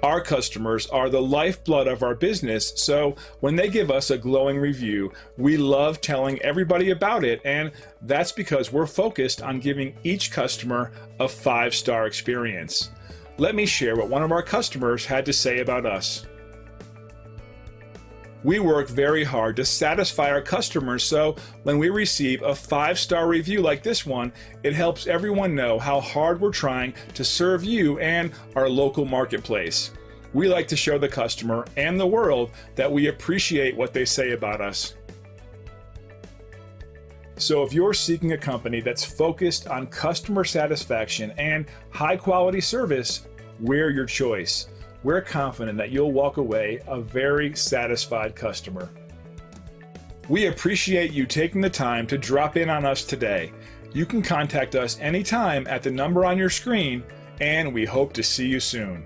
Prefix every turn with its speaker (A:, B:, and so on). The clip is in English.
A: Our customers are the lifeblood of our business, so when they give us a glowing review, we love telling everybody about it, and that's because we're focused on giving each customer a 5-star experience. Let me share what one of our customers had to say about us. We work very hard to satisfy our customers, so when we receive a 5-star review like this one, it helps everyone know how hard we're trying to serve you and our local marketplace. We like to show the customer and the world that we appreciate what they say about us. So if you're seeking a company that's focused on customer satisfaction and high-quality service, we're your choice. We're confident that you'll walk away a very satisfied customer. We appreciate you taking the time to drop in on us today. You can contact us anytime at the number on your screen, and we hope to see you soon.